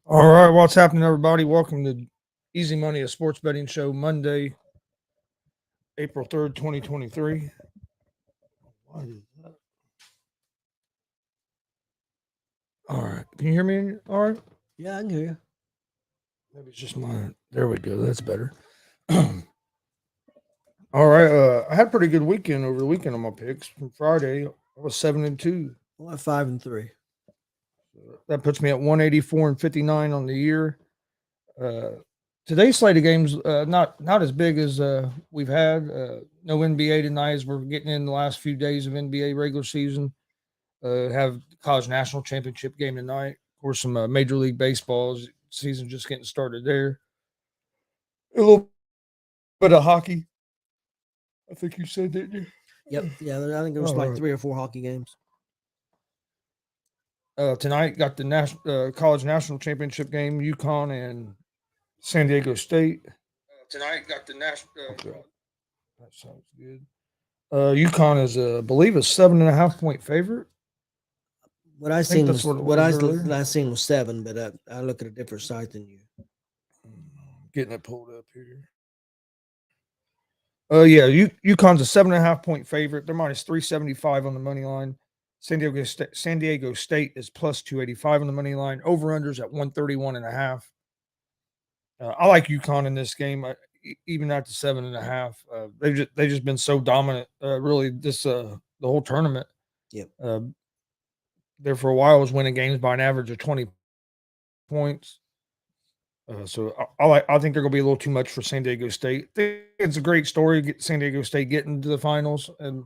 All right, what's happening, everybody? Welcome to Easy Money, a sports betting show, Monday, April 3rd, 2023. Why is that? All right, can you hear me? All right, Yeah, I can hear you. maybe it's just mine. There we go. That's better. All right, I had a pretty good weekend over the weekend on my picks. From Friday, I was 7-2. Well, at 5-3. That puts me at 184-59 on the year. Uh, Today's slate of games not as big as we've had. No NBA tonight as we're getting in the last few days of NBA regular season. Have college national championship game tonight. Of course, some Major League Baseball season just getting started there. A little bit of hockey. I think you said, didn't Yep. you? Yeah, I think there was All like right. 3 or 4 hockey games. Tonight got the college national championship game. UConn and San Diego State. Tonight got the national. Okay. That sounds good. UConn is, I believe, a 7.5 point favorite. What I I think seen that's was what it was earlier. last seen was 7, but I look at a different site than you. Getting it pulled up here. Yeah, UConn's a 7.5 point favorite. They're minus 375 on the money line. San Diego State is plus 285 on the money line. Over unders at 131.5. I like UConn in this game, even at the 7.5. They just been so dominant. Really, the whole tournament. Yep. Uh, there for a while was winning games by an average of 20 points. I think they're going to be a little too much for San Diego State. I think it's a great story. Get San Diego State getting to the finals, and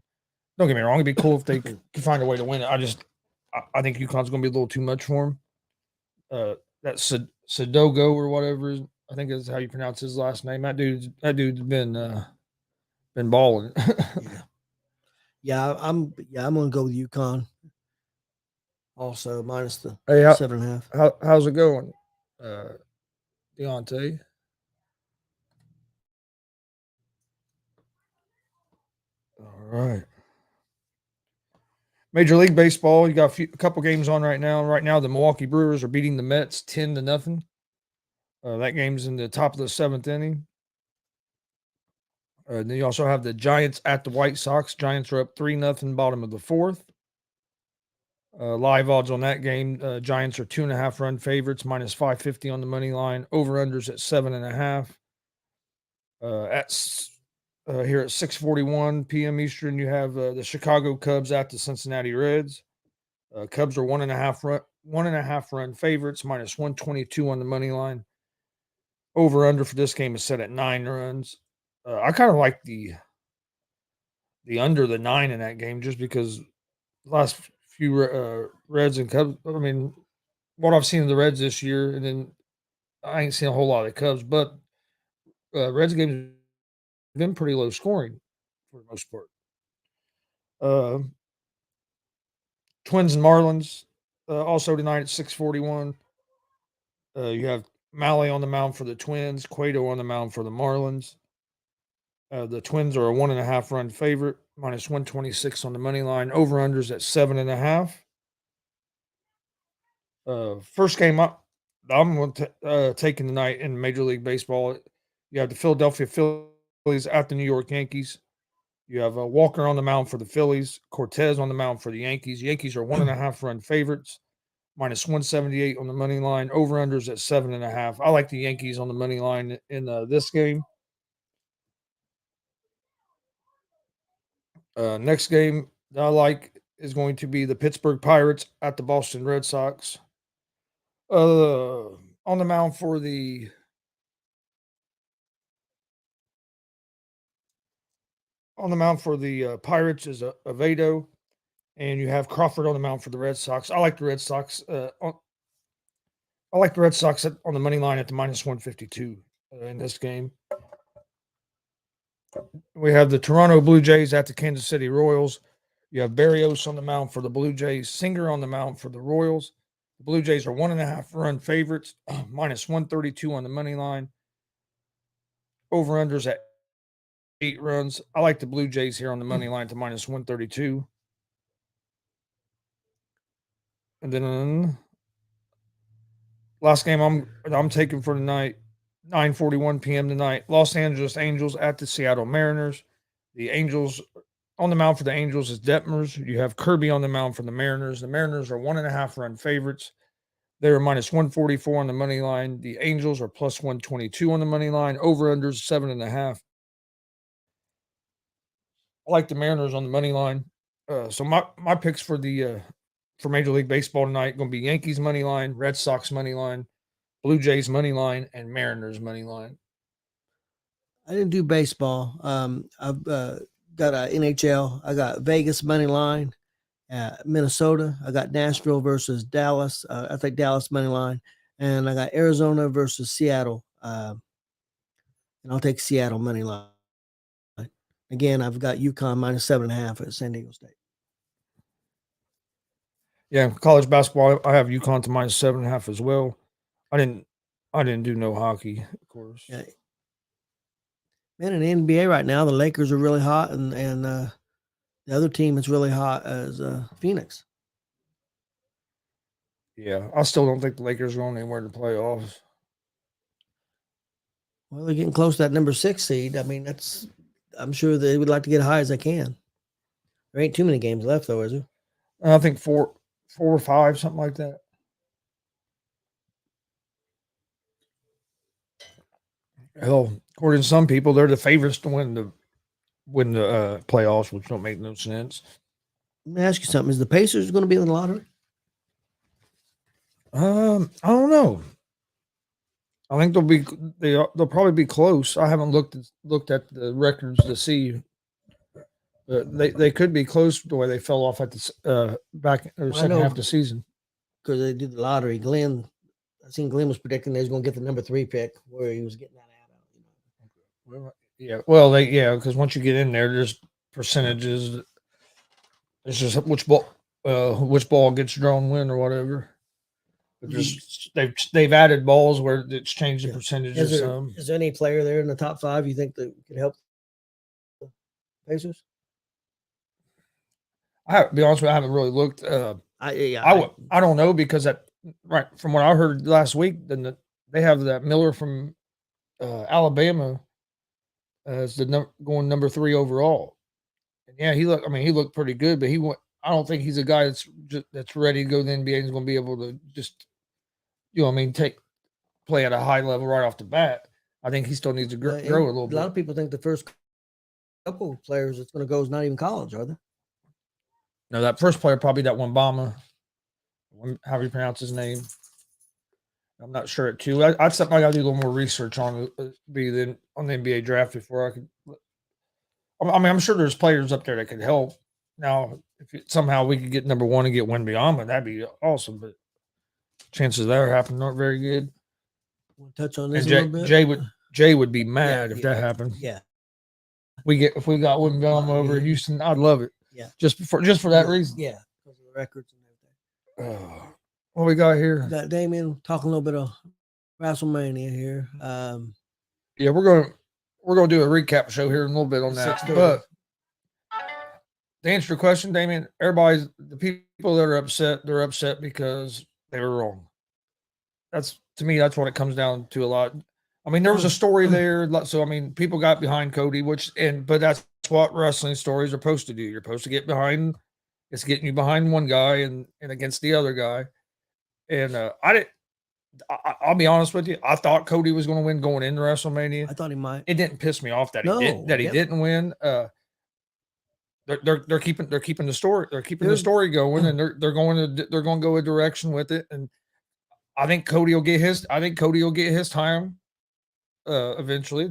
don't get me wrong, it'd be cool if they could find a way to win it. I think UConn's going to be a little too much for them. That Sadogo or whatever I think is how you pronounce his last name. That dude's been balling. Yeah. I'm gonna go with UConn. Also minus the Hey, 7.5. how's it going, uh, Deontay? All right. Major League Baseball, you got a couple games on right now. Right now, the Milwaukee Brewers are beating the Mets 10-0. That game's in the top of the seventh inning. Then you also have the Giants at the White Sox. Giants are up 3-0, bottom of the fourth. Live odds on that game: Giants are 2.5 run favorites, minus 550 on the money line. Over unders at 7.5. Here at 6:41 p.m. Eastern, you have the Chicago Cubs at the Cincinnati Reds. Cubs are 1.5 run favorites, minus 122 on the money line. Over under for this game is set at 9 runs. I kind of like the under the 9 in that game just because last few Reds and Cubs. I mean, what I've seen of the Reds this year, and then I ain't seen a whole lot of the Cubs, but Reds games have been pretty low scoring for the most part. Uh, Twins and Marlins also tonight at 6:41. You have Mahle on the mound for the Twins, Cueto on the mound for the Marlins. The Twins are a 1.5 run favorite, minus 126 on the money line. Over unders at 7.5. First game I'm taking tonight in Major League Baseball. You have the Philadelphia Phillies at the New York Yankees. You have Walker on the mound for the Phillies, Cortez on the mound for the Yankees. Yankees are 1.5 run favorites, minus 178 on the money line. Over unders at 7.5. I like the Yankees on the money line in this game. Next game that I like is going to be the Pittsburgh Pirates at the Boston Red Sox. On the mound for the Pirates is Avedo, and you have Crawford on the mound for the Red Sox. I like the Red Sox. I like the Red Sox on the money line at the minus 152 in this game. We have the Toronto Blue Jays at the Kansas City Royals. You have Barrios on the mound for the Blue Jays, Singer on the mound for the Royals. The Blue Jays are 1.5 run favorites, minus 132 on the money line. Over unders at 8 runs. I like the Blue Jays here on the money line to minus 132. And then Last game I'm taking for tonight, 9:41 p.m. tonight. Los Angeles Angels at the Seattle Mariners. The Angels on the mound for the Angels is Detmers. You have Kirby on the mound for the Mariners. The Mariners are 1.5 run favorites. They are minus 144 on the money line. The Angels are plus 122 on the money line. Over unders 7.5. I like the Mariners on the money line. So my picks for the for Major League Baseball tonight going to be Yankees money line, Red Sox money line, Blue Jays money line, and Mariners money line. I didn't do baseball. I've got a NHL. I got Vegas money line, Minnesota. I got Nashville versus Dallas. I think Dallas money line, and I got Arizona versus Seattle. And I'll take Seattle money line. Again, I've got UConn minus 7.5 at San Diego State. Yeah, college basketball. I have UConn to minus 7.5 as well. I didn't do no hockey, of course. Yeah. Man, in the NBA right now, the Lakers are really hot, and the other team that's really hot is Phoenix. Yeah, I still don't think the Lakers are going anywhere in the playoffs. Well, they're getting close to that number 6 seed. I mean, I'm sure they would like to get high as they can. There ain't too many games left, though, is there? I think four or five, something like that. Hell, according to some people, they're the favorites to win the playoffs, which don't make no sense. Let me ask you something: is the Pacers going to be in the lottery? I don't know. I think they'll probably be close. I haven't looked at the records to see. They could be close the way they fell off at the back or second half of the season because they did the lottery. I seen Glenn was predicting they was going to get the number 3 pick where he was getting that out. Yeah, well, because once you get in there, there's percentages. It's just which ball gets drawn when or whatever. But just they've added balls where it's changed the percentages. Is there any player there in the top 5 you think that could help the Pacers? I be honest with you, I haven't really looked. I don't know because from what I heard last week, then they have that Miller from Alabama as going number 3 overall. And yeah, he looked pretty good, but I don't think he's a guy that's ready to go to the NBA and is going to be able to just, play at a high level right off the bat. I think he still needs to grow a little bit. A lot of people think the first couple of players that's going to go is not even college, are they? No, that first player, probably that Wembanyama, however you pronounce his name. I'm not sure it too. That's something I got to do a little more research on on the NBA draft before I could. I mean, I'm sure there's players up there that could help. Now, if somehow we could get number 1 and get Wembanyama, that'd be awesome. But chances of that happening aren't very good. We'll touch on this a little bit. Jay would be mad if that happened. Yeah, if we got Wembanyama over Houston, I'd love it. Yeah, just for that reason. Yeah, because of the records and everything. What we got here? We got Damien talking a little bit of WrestleMania here. Yeah, we're gonna do a recap show here in a little bit on that. But to answer your question, Damien, the people that are upset, they're upset because they were wrong. To me, that's what it comes down to a lot. I mean, there was a story there, so I mean, people got behind Cody, but that's what wrestling stories are supposed to do. You're supposed to get behind. It's getting you behind one guy and against the other guy. And I'll be honest with you. I thought Cody was going to win going into WrestleMania. I thought he might. It didn't piss me off that he didn't win. They're keeping the story. They're keeping the story going, and they're going to go a direction with it. And I think Cody will get his. Time eventually.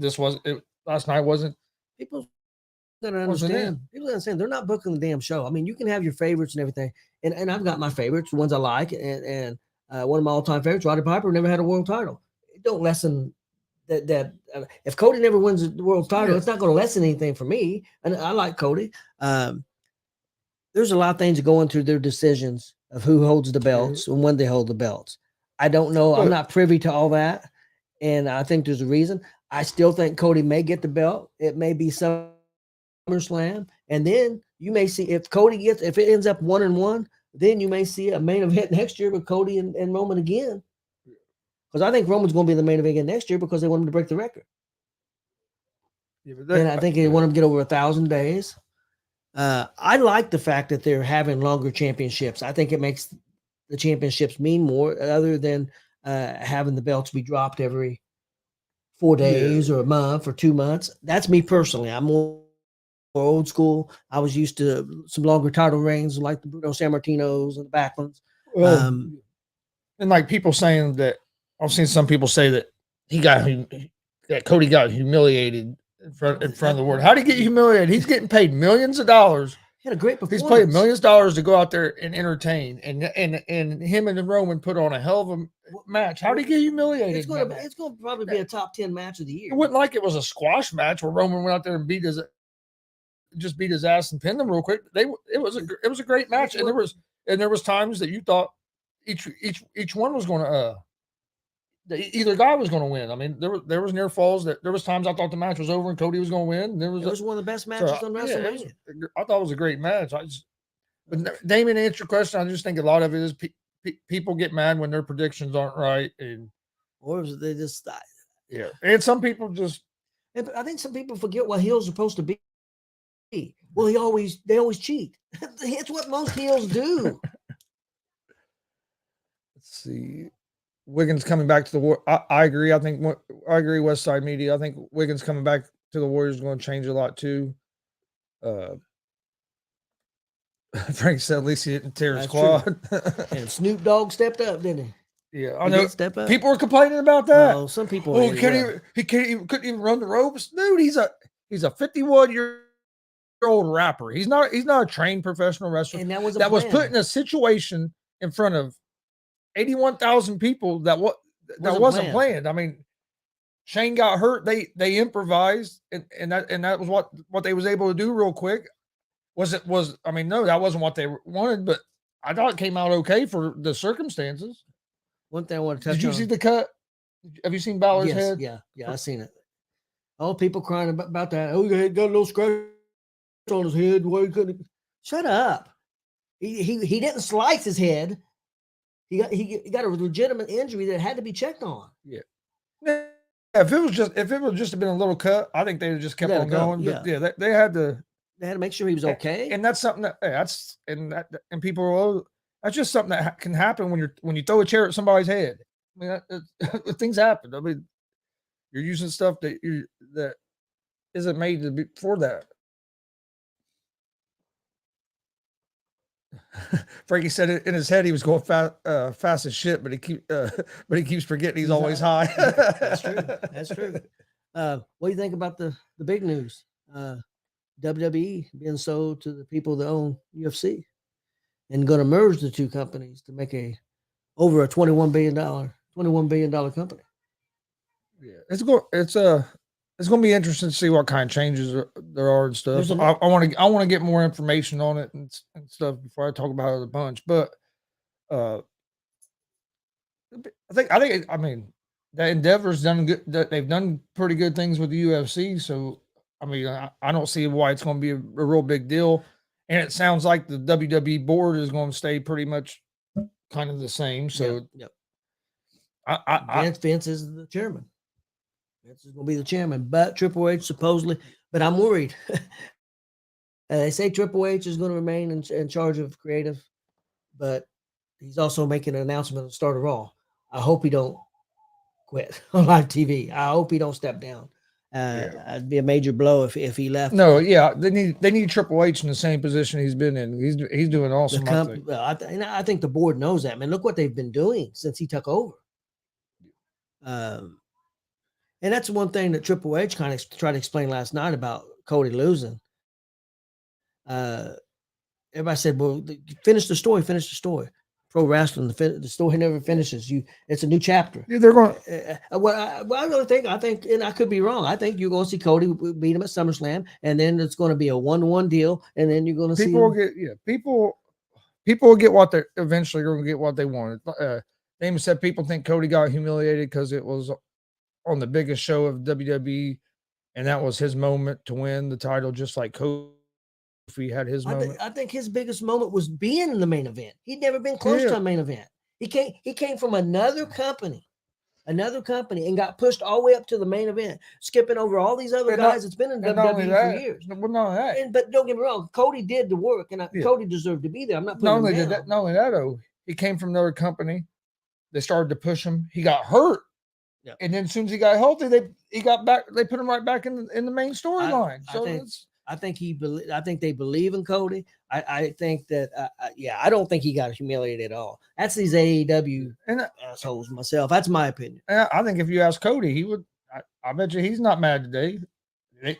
Last night wasn't. People gotta understand. People understand they're not booking the damn show. I mean, you can have your favorites and everything, and I've got my favorites, the ones I like, and one of my all-time favorites, Roddy Piper, never had a world title. It don't lessen that. If Cody never wins the world title, it's not going to lessen anything for me. And I like Cody. There's a lot of things that go into their decisions of who holds the belts and when they hold the belts. I don't know. I'm not privy to all that, and I think there's a reason. I still think Cody may get the belt. It may be SummerSlam, and then you may see if it ends up 1-1, then you may see a main event next year with Cody and Roman again. because I think Roman's going to be the main event again next year because they want him to break the record. Yeah, but And I think they want him to get over 1,000 days. I like the fact that they're having longer championships. I think it makes the championships mean more, other than having the belts be dropped every 4 days or a month or 2 months. That's me personally. I'm more old school. I was used to some longer title reigns like the Bruno Sammartinos and the Backlunds. And like people saying that, I've seen some people say that that Cody got humiliated in front of the world. How did he get humiliated? He's getting paid millions of dollars. He had a great performance. He's paid millions of dollars to go out there and entertain, and him and Roman put on a hell of a match. How did he get humiliated? It's going to probably be a top 10 match of the year. It wasn't like it was a squash match where Roman went out there and beat his ass and pinned him real quick. It was a great match, and there was times that you thought each one was going to either guy was going to win. I mean, there was near falls that there was times I thought the match was over and Cody was going to win. It was one of the best matches on WrestleMania. I thought it was a great match. But Damon, to answer your question, I just think a lot of it is people get mad when their predictions aren't right, or they just and some people just. I think some people forget what heels are supposed to be. Well, they always cheat. It's what most heels do. Let's see. Wiggins coming back to the war. I agree. I agree. West Side Media. I think Wiggins coming back to the Warriors is going to change a lot too. Frank said at least he didn't tear his quad. And Snoop Dogg stepped up, didn't he? Yeah, I know. Step up. People were complaining about that. Oh, some people. Oh, he couldn't even run the ropes, dude. He's a 51-year-old rapper. He's not a trained professional wrestler. And that was put in a situation in front of 81,000 people that wasn't planned. I mean, Shane got hurt. They improvised, and that was what they was able to do real quick. No, that wasn't what they wanted, but I thought it came out okay for the circumstances. One thing I want to touch on. Did you see the cut? Have you seen Balor's head? Yeah, I seen it. All people crying about that. Oh, he got a little scratch on his head. Why he couldn't? Shut up. He didn't slice his head. He got a legitimate injury that had to be checked on. Yeah. If it was just been a little cut, I think they'd have just kept on going. But they had to make sure he was okay. And that's something and people are, that's just something that can happen when you throw a chair at somebody's head. I mean, things happen. I mean, you're using stuff that isn't made to be for that. Frankie said it in his head he was going fast as shit, but he keeps forgetting he's always high. That's true. That's true. What do you think about the big news? WWE being sold to the people that own UFC and going to merge the two companies to make over a $21 billion company. Yeah, it's going to be interesting to see what kind of changes there are and stuff. I want to get more information on it and stuff before I talk about it a bunch. But I mean, the Endeavor's done good. They've done pretty good things with the UFC. So I mean, I don't see why it's going to be a real big deal. And it sounds like the WWE board is going to stay pretty much kind of the same. So yep. Vince is the chairman. Vince is going to be the chairman, but Triple H supposedly. But I'm worried. They say Triple H is going to remain in charge of creative, but he's also making an announcement at the start of Raw. I hope he don't quit on live TV. I hope he don't step down. It'd be a major blow if he left. No, yeah, they need Triple H in the same position he's been in. He's doing awesome. I think the board knows that. Man, look what they've been doing since he took over. And that's one thing that Triple H kind of tried to explain last night about Cody losing. Everybody said, "Well, finish the story. Finish the story." Pro wrestling, the story never finishes. It's a new chapter. Yeah, they're going. I really think, and I could be wrong. I think you're going to see Cody beat him at SummerSlam, and then it's going to be a 1-1 deal, and then you're going to see people will get what they eventually going to get what they wanted. Damon said people think Cody got humiliated because it was on the biggest show of WWE, and that was his moment to win the title, just like Kofi had his moment. I think his biggest moment was being in the main event. He'd never been close to a main event. He came from another company, another company and got pushed all the way up to the main event, skipping over all these other And not- guys that's been in And not only WWE that, for years. well, not only that, And but don't get me wrong, Cody did the work, and Yeah. Cody deserved to be there. I'm not not putting only him did down. that, not only that though, he came from another company. They started to push him. He got hurt. Yeah. And then as soon as he got healthy, he got back. They put him right back in the main storyline. I So think- it's I think they believe in Cody. I think that I don't think he got humiliated at all. That's these AEW and assholes myself. That's my opinion. I think if you ask Cody, he would. I bet you he's not mad today.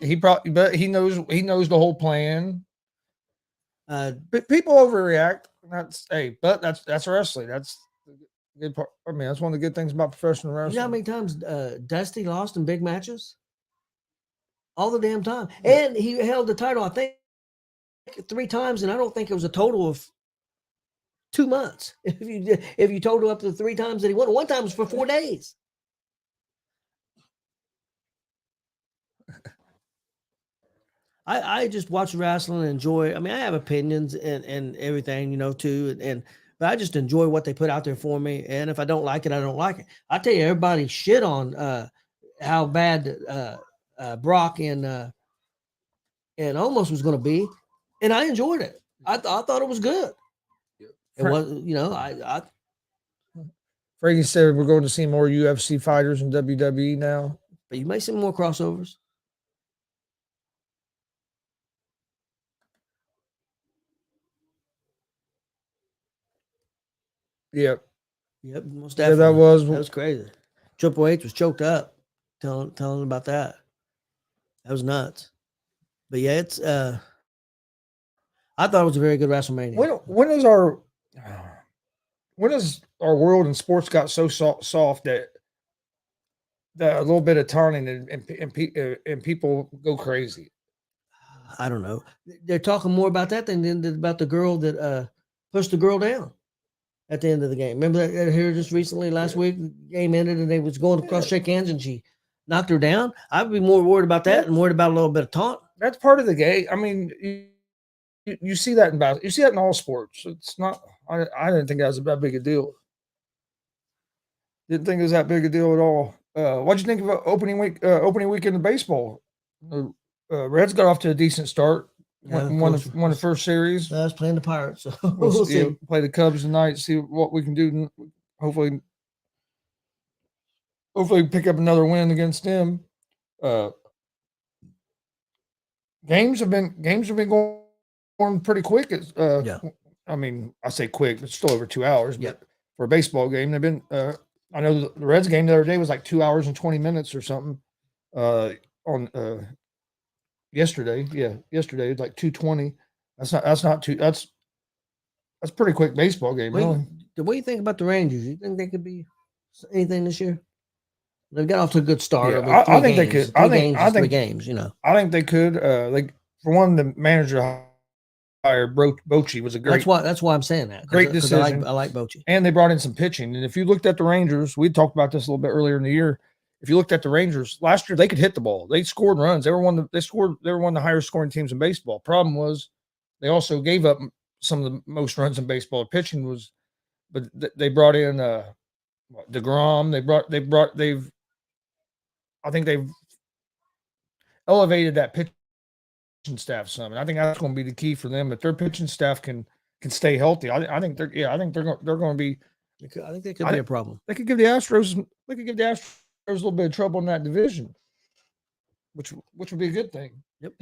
He probably, but he knows the whole plan. But people overreact. But that's wrestling. That's the good part. I mean, that's one of the good things about professional You wrestling. know how many times Dusty lost in big matches? All the damn time. Yeah. And he held the title, I think, 3 times, and I don't think it was a total of 2 months. If you total up the 3 times that he won, one time was for 4 days. I just watch wrestling and enjoy. I mean, I have opinions and everything, too, but I just enjoy what they put out there for me. And if I don't like it, I don't like it. I tell you, everybody shit on how bad Brock and Almost was going to be, and I enjoyed it. I thought it was good. It was, I Frankie said we're going to see more UFC fighters in WWE now. but you may see more crossovers. Yep. Yep, most Yeah, definitely. that That was crazy. Triple H was choked up telling about that. That was nuts. But yeah, it's I thought it was a very good WrestleMania. when is our world in sports got so soft that a little bit of taunting and people go crazy? I don't know. They're talking more about that than about the girl that pushed the girl down at the end of the game. Remember that here just recently last week, the game ended and they was going across shake hands and she knocked her down. I'd be more worried about that and worried about a little bit of taunt. That's part of the game. I mean, you see that in basketball. You see that in all sports. It's not. I didn't think that was that big a deal. Didn't think it was that big a deal at all. What'd you think of opening weekend of baseball? The Reds got off to a decent start. Yeah, of won course. the first series. I was playing the Pirates, so We'll we'll see. play the Cubs tonight. See what we can do. Hopefully pick up another win against them. Games have been going pretty quick. Yeah. I mean, I say quick, it's still over 2 hours. Yeah. But for a baseball game, they've been. I know the Reds game the other day was like 2 hours and 20 minutes or something. On yesterday, yesterday it's like 2:20. That's not too. That's pretty quick baseball game. Really. What do you think about the Rangers? You think they could be anything this year? They've got off to a good start. Yeah, I think they could. I think 3 games. I think they could. Like for one, the manager hired Bochy was a great. That's why I'm saying that. Great decision. I like Bochy. And they brought in some pitching. And if you looked at the Rangers, we talked about this a little bit earlier in the year. If you looked at the Rangers last year, they could hit the ball. They scored runs. They were one of the higher scoring teams in baseball. Problem was, they also gave up some of the most runs in baseball. Pitching was, but they brought in DeGrom. I think they've elevated that pitching staff some, and I think that's going to be the key for them. If their pitching staff can stay healthy, I think they're going to be. I think they could be a problem. They could give the Astros a little bit of trouble in that division, which would be a good thing. Yep.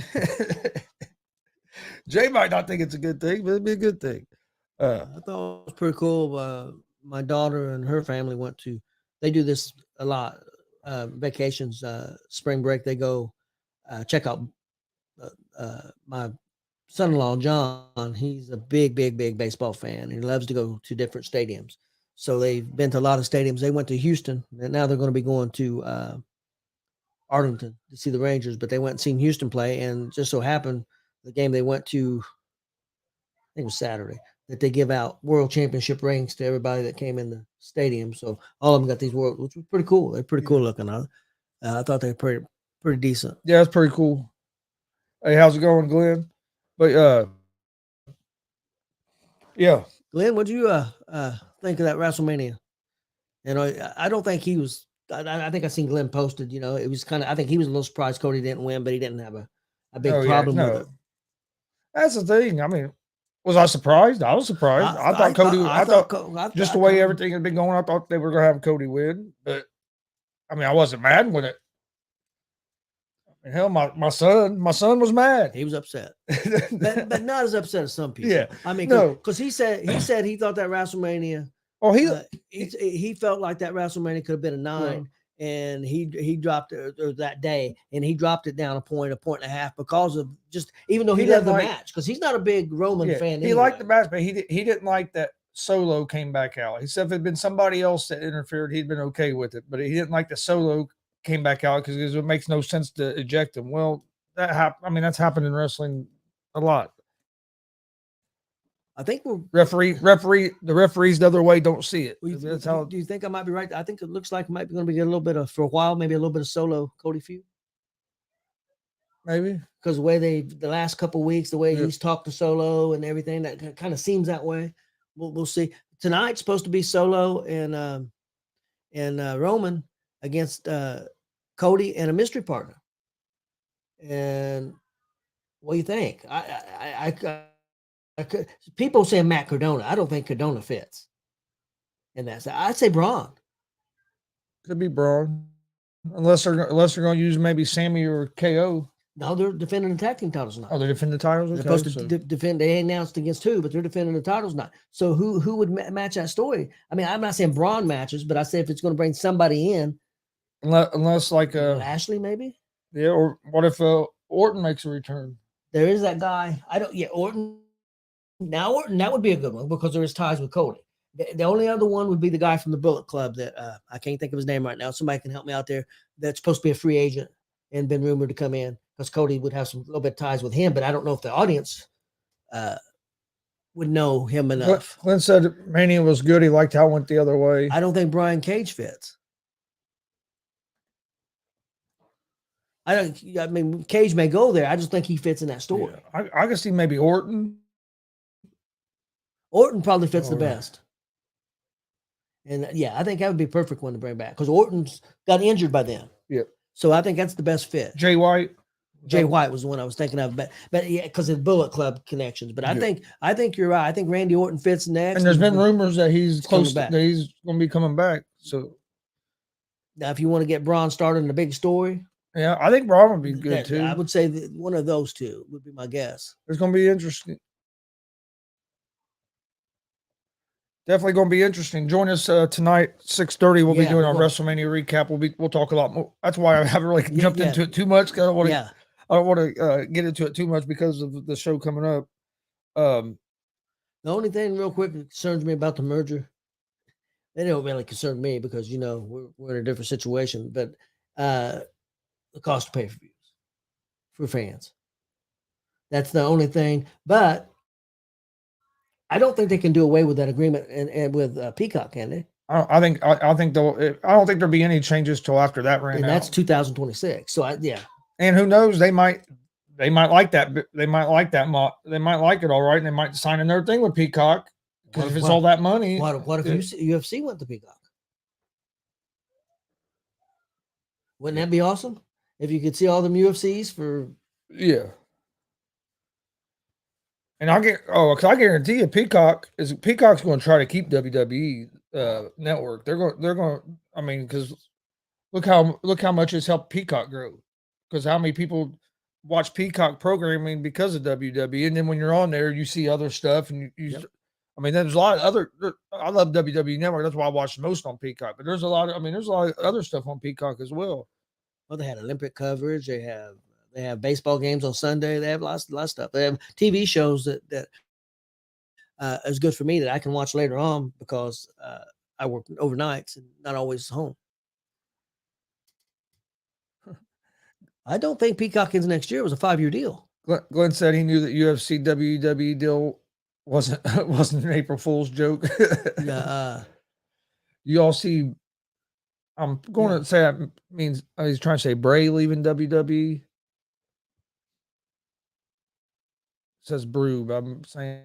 Jay might not think it's a good thing, but it'd be a good thing. I thought it was pretty cool. My daughter and her family they do this a lot. Vacations, spring break, they go check out my son-in-law, John. He's a big baseball fan. He loves to go to different stadiums. So they've been to a lot of stadiums. They went to Houston, and now they're going to be going to Arlington to see the Rangers, but they went and seen Houston play, and just so happened the game they went to, I think it was Saturday, that they give out world championship rings to everybody that came in the stadium. So all of them got these which was pretty cool. They're pretty cool looking. I thought they were pretty decent. Yeah, it's pretty cool. Hey, how's it going, Glenn? But yeah, Glenn, what'd you think of that WrestleMania? I don't think he was I think I seen Glenn posted. You know, it was kind of. I think he was a little surprised Cody didn't win, but he didn't have a big Oh, yeah, problem with no. it. That's the thing. I mean, was I surprised? I was surprised. I thought Cody. I thought just the way everything had been going, I thought they were going to have Cody win. But I mean, I wasn't mad when it. I mean, hell, my son was mad. He was upset, but not as upset as some people. Yeah, I mean, no. because he said he thought that WrestleMania. Oh, he felt like that WrestleMania could have been a 9. And he dropped it or that day, and he dropped it down a point and a half because of just even though he loved the match because he's not a big Roman fan. He liked the match, but he didn't like that Solo came back out. He said if it had been somebody else that interfered, he'd been okay with it, but he didn't like the Solo came back out because it makes no sense to eject him. Well, I mean, that's happened in wrestling a lot. I think the referees the other way don't see it. That's how. Do you think I might be right? I think it looks like it might be going to be a little bit of for a while, maybe a little bit of Solo Cody feud. Maybe because the way the last couple of weeks, the way he's talked to Solo and everything, that kind of seems that way. We'll see. Tonight's supposed to be Solo and Roman against Cody and a mystery partner. And what do you think? People saying Matt Cardona. I don't think Cardona fits. And I'd say Braun. Could be Braun, unless they're going to use maybe Sammy or KO. No, they're defending the tag team titles now. Oh, they're defending the titles. They're supposed to defend. They announced against 2, but they're defending the titles now. So who would match that story? I mean, I'm not saying Braun matches, but I say if it's going to bring somebody in, unless like Lashley maybe. Yeah, or what if Orton makes a return? There is that guy. Orton. Now Orton, that would be a good one because there is ties with Cody. The only other one would be the guy from the Bullet Club that I can't think of his name right now. Somebody can help me out there. That's supposed to be a free agent and been rumored to come in because Cody would have some little bit of ties with him, but I don't know if the audience would know him enough. Glenn said Mania was good. He liked how it went the other way. I don't think Brian Cage fits. I mean, Cage may go there. I just think he fits in that story. Yeah. I can see maybe Orton. Orton probably fits the best. And I think that would be a perfect one to bring back because Orton's got injured by then. Yep. So I think that's the best fit. Jay White. Jay White was the one I was thinking of, but yeah, because of Bullet Club connections. But I think you're right. I think Randy Orton fits next. And there's been rumors that he's close that he's going to be coming back. So now, if you want to get Braun started in a big story, I think Braun would be good too. I would say that one of those two would be my guess. It's going to be interesting. Definitely going to be interesting. Join us tonight, 6:30. We'll be doing our WrestleMania recap. We'll talk a lot more. That's why I haven't really jumped into it too much. I don't want to get into it too much because of the show coming up. The only thing real quick that concerns me about the merger, they don't really concern me because, we're in a different situation, but the cost of pay-per-views for fans. That's the only thing. But I don't think they can do away with that agreement and with Peacock, can they? I think I don't think there'll be any changes till after that ran. And that's 2026. So And who knows? They might like that. They might like that. They might like it all right, and they might sign another thing with Peacock because if it's all that money. What if UFC went to Peacock? Wouldn't that be awesome? If you could see all them UFCs for And I guarantee you, Peacock's going to try to keep WWE network. They're going. I mean, because look how much it's helped Peacock grow. Because how many people watch Peacock programming because of WWE, and then when you're on there, you see other stuff, and I mean, there's a lot of other. I love WWE network. That's why I watch the most on Peacock. But there's a lot of other stuff on Peacock as well. Well, they had Olympic coverage. They have baseball games on Sunday. They have lots of stuff. They have TV shows that is good for me that I can watch later on because I work overnights and not always home. I don't think Peacock ends next year. It was a 5-year deal. Glenn said he knew that UFC WWE deal wasn't an April Fool's joke. You all see. I'm going to say that means he's trying to say Bray leaving WWE. Says Brew, but I'm saying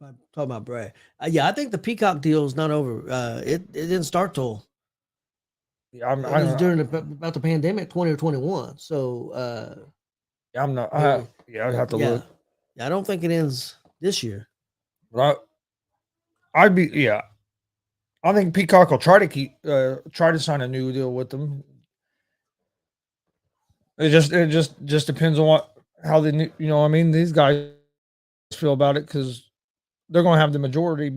I'm talking about Bray. Yeah, I think the Peacock deal is not over. It didn't start till Yeah, it was during about the pandemic, 20 or 21. So I'm not. maybe, I'd have to look. I don't think it ends this year. But I'd be I think Peacock will try to sign a new deal with them. It just depends on how they I mean, these guys feel about it because they're going to have the majority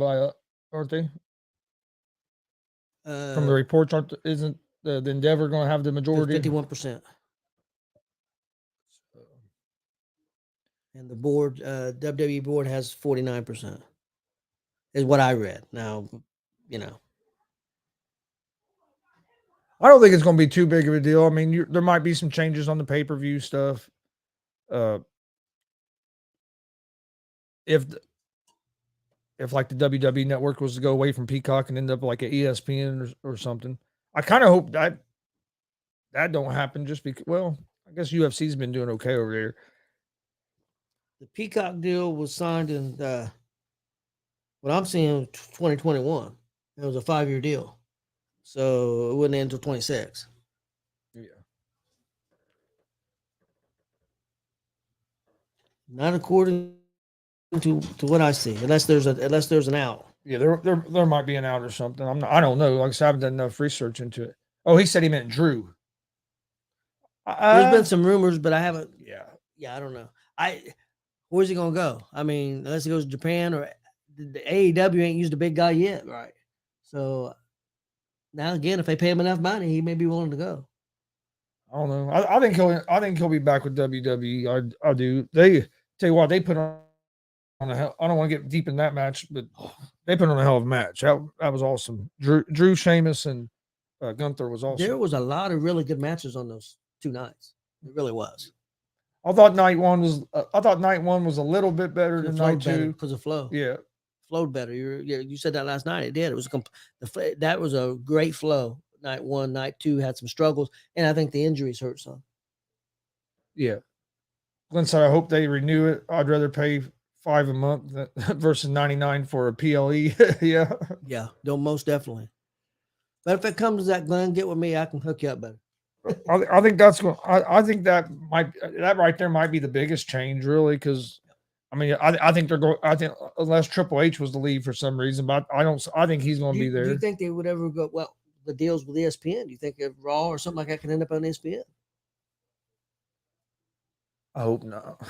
aren't they? From the reports, isn't the Endeavor going to have the majority? 51%. And the board, WWE board has 49%. Is what I read. Now, I don't think it's going to be too big of a deal. I mean, there might be some changes on the pay-per-view stuff. If like the WWE network was to go away from Peacock and end up like an ESPN or something, I kind of hope that don't happen just because, well, I guess UFC's been doing okay over there. The Peacock deal was signed in what I'm seeing 2021. It was a 5-year deal. So it wouldn't end until 26. Yeah. Not according to what I see, unless there's an out. Yeah, there might be an out or something. I don't know. Like I said, I haven't done enough research into it. Oh, he said he meant Drew. There's been some rumors, but I haven't. Yeah, I don't know. Where's he gonna go? I mean, unless he goes to Japan or the AEW ain't used a big guy yet, right? So now again, if they pay him enough money, he may be willing to go. I don't know. I think he'll be back with WWE. I do. They tell you what, they put on a hell. I don't want to get deep in that match, but they put on a hell of a match. That was awesome. Drew Sheamus and Gunther was awesome. There was a lot of really good matches on those 2 nights. It really was. I thought night one was a little bit better than night 2 because of flow. Yeah, flowed better. You said that last night. It did. It was that was a great flow. Night 1, night 2 had some struggles, and I think the injuries hurt some. Yeah, Glenn said, "I hope they renew it. I'd rather pay $5 a month versus $99 for a PLE." Yeah, don't most definitely. But if it comes to that, Glenn, get with me. I can hook you up better. I think that's going. I think that right there might be the biggest change, really, because I mean, I think they're going. I think unless Triple H was to leave for some reason, but I don't. I think he's going to be there. Do you think they would ever go? Well, the deals with ESPN. Do you think if Raw or something like that can end up on ESPN? I hope not.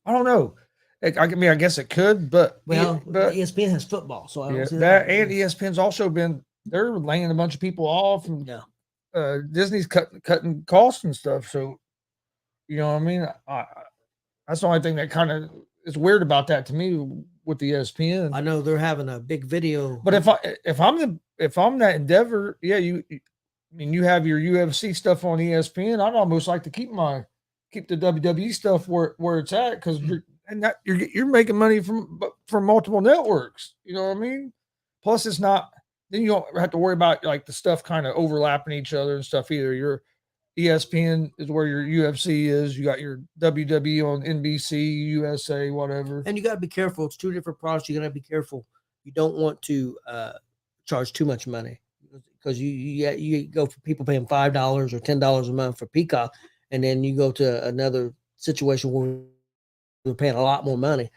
I don't know. I mean, I guess it could, but ESPN has football, so I don't see that. And ESPN's also they're laying a bunch of people off, and Disney's cutting costs and stuff. So, you know what I mean? That's the only thing that kind of is weird about that to me with the ESPN. I know they're having a big video, but if I'm that Endeavor, I mean, you have your UFC stuff on ESPN. I'd almost like to keep the WWE stuff where it's at, because you're making money from multiple networks. You know what I mean? Plus, it's not. Then you don't have to worry about like the stuff kind of overlapping each other and stuff either. Your ESPN is where your UFC is. You got your WWE on NBC, USA, whatever. And you got to be careful. It's 2 different products. You got to be careful. You don't want to charge too much money, because you go for people paying $5 or $10 a month for Peacock, and then you go to another situation where you're paying a lot more money.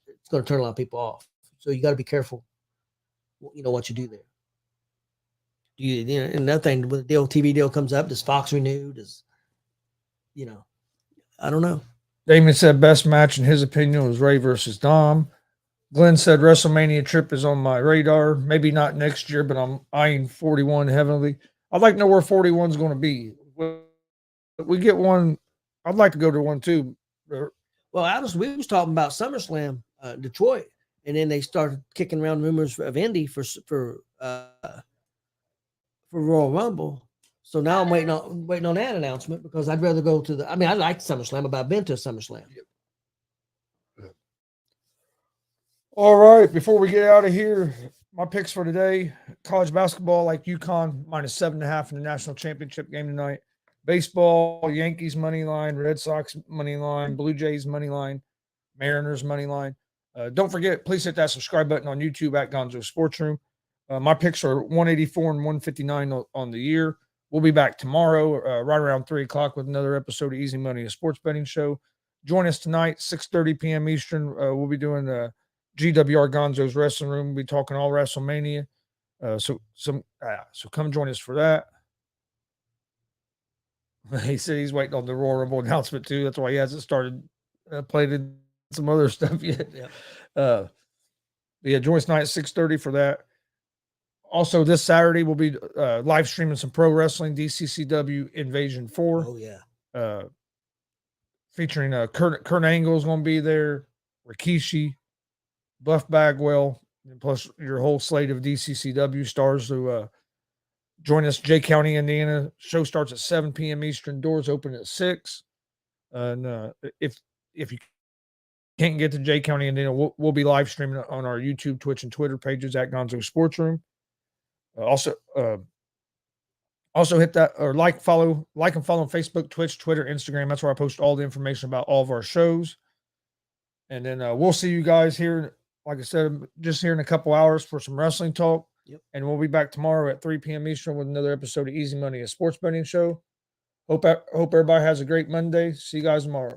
It's going to turn a lot of people off. So you got to be careful. What you do there. Another thing, when the TV deal comes up, does Fox renew? I don't know. Damon said best match in his opinion was Ray versus Dom. Glenn said WrestleMania trip is on my radar. Maybe not next year, but I'm eyeing 41 heavily. I'd like to know where 41 is going to be. We get one. I'd like to go to one too. Well, Alice, we was talking about SummerSlam, Detroit, and then they started kicking around rumors of Indy for Royal Rumble. So now I'm waiting on that announcement, because I'd rather go to I like SummerSlam, but I've been to a SummerSlam. All right, before we get out of here, my picks for today: college basketball, like UConn -7.5 in the national championship game tonight. Baseball, Yankees money line, Red Sox money line, Blue Jays money line, Mariners money line. Don't forget, please hit that subscribe button on YouTube at Gonzo Sports Room. My picks are 184 and 159 on the year. We'll be back tomorrow, right around 3 o'clock, with another episode of Easy Money, a sports betting show. Join us tonight, 6:30 p.m. Eastern. We'll be doing GWR Gonzo's Wrestling Room. We'll be talking all WrestleMania. So come join us for that. He said he's waiting on the Royal Rumble announcement too. That's why he hasn't started playing some other stuff yet. Yeah. Join us tonight at 6:30 for that. Also, this Saturday we'll be live streaming some pro wrestling, DCCW Invasion 4. Oh yeah. Featuring Kurt Angle is going to be there, Rikishi, Buff Bagwell, and plus your whole slate of DCCW stars who join us. Jay County, Indiana. Show starts at 7 p.m. Eastern. Doors open at 6. And if you can't get to Jay County, Indiana, we'll be live streaming on our YouTube, Twitch, and Twitter pages at Gonzo Sports Room. Also hit that or like and follow on Facebook, Twitch, Twitter, Instagram. That's where I post all the information about all of our shows. And then we'll see you guys here, like I said, just here in a couple hours for some wrestling talk. Yep. And we'll be back tomorrow at 3 p.m. Eastern with another episode of Easy Money, a sports betting show. Hope everybody has a great Monday. See you guys tomorrow.